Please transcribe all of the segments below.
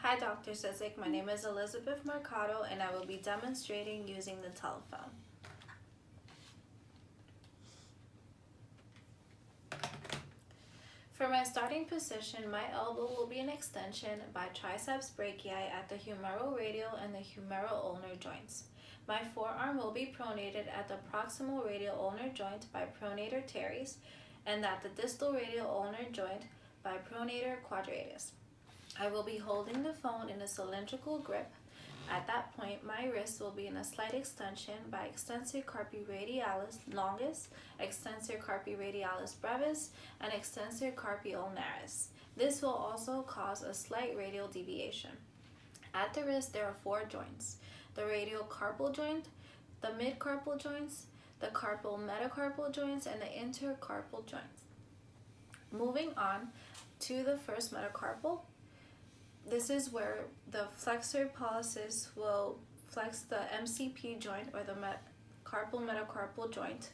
Hi, Dr. Cizik. My name is Elizabeth Mercado, and I will be demonstrating using the telephone. For my starting position, my elbow will be an extension by triceps brachii at the humeroradial and the humeroulnar joints. My forearm will be pronated at the proximal radial ulnar joint by pronator teres, and at the distal radial ulnar joint by pronator quadratus. I will be holding the phone in a cylindrical grip. At that point, my wrist will be in a slight extension by extensor carpi radialis longus, extensor carpi radialis brevis, and extensor carpi ulnaris. This will also cause a slight radial deviation. At the wrist, there are four joints: the radial carpal joint, the midcarpal joints, the carpal metacarpal joints, and the intercarpal joints. Moving on to the first metacarpal, this is where the flexor pollicis will flex the MCP joint, or the carpal metacarpal joint,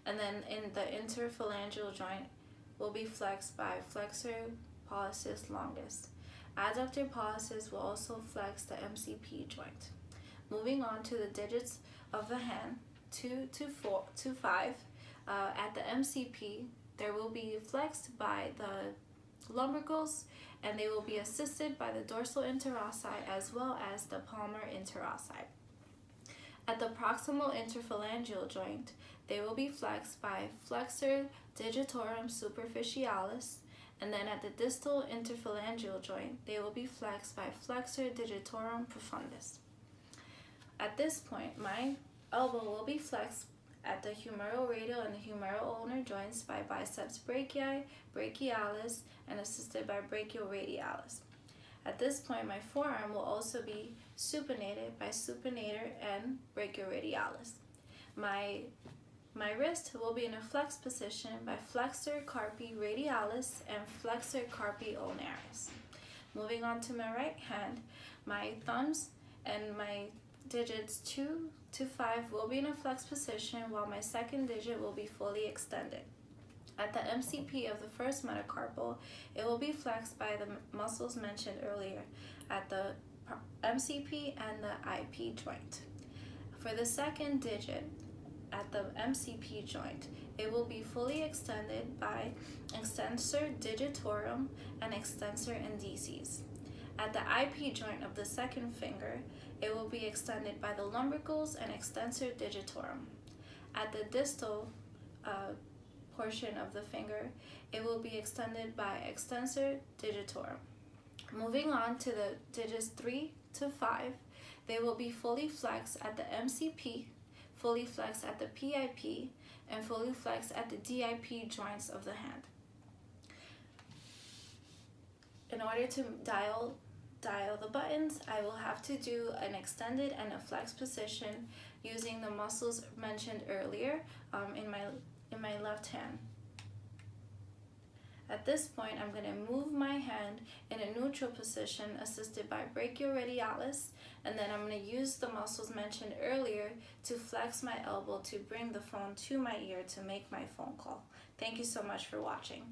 and then in the interphalangeal joint will be flexed by flexor pollicis longus. Adductor pollicis will also flex the MCP joint. Moving on to the digits of the hand, 2 to 5, at the MCP, there will be flexed by the lumbricals, and they will be assisted by the dorsal interossei as well as the palmar interossei. At the proximal interphalangeal joint, they will be flexed by flexor digitorum superficialis, and then at the distal interphalangeal joint, they will be flexed by flexor digitorum profundus. At this point, my elbow will be flexed at the humeroradial and the humeroulnar joints by biceps brachii, brachialis, and assisted by brachioradialis. At this point, my forearm will also be supinated by supinator and brachioradialis. My wrist will be in a flex position by flexor carpi radialis and flexor carpi ulnaris. Moving on to my right hand, my thumbs and my digits 2 to 5 will be in a flex position, while my second digit will be fully extended. At the MCP of the first metacarpal, it will be flexed by the muscles mentioned earlier at the MCP and the IP joint. For the second digit at the MCP joint, it will be fully extended by extensor digitorum and extensor indicis. At the IP joint of the second finger, it will be extended by the lumbricals and extensor digitorum. At the distal portion of the finger, it will be extended by extensor digitorum. Moving on to the digits 3 to 5, they will be fully flexed at the MCP, fully flexed at the PIP, and fully flexed at the DIP joints of the hand. In order to dial the buttons, I will have to do an extended and a flex position using the muscles mentioned earlier in my left hand. At this point, I'm going to move my hand in a neutral position assisted by brachioradialis, and then I'm going to use the muscles mentioned earlier to flex my elbow to bring the phone to my ear to make my phone call. Thank you so much for watching.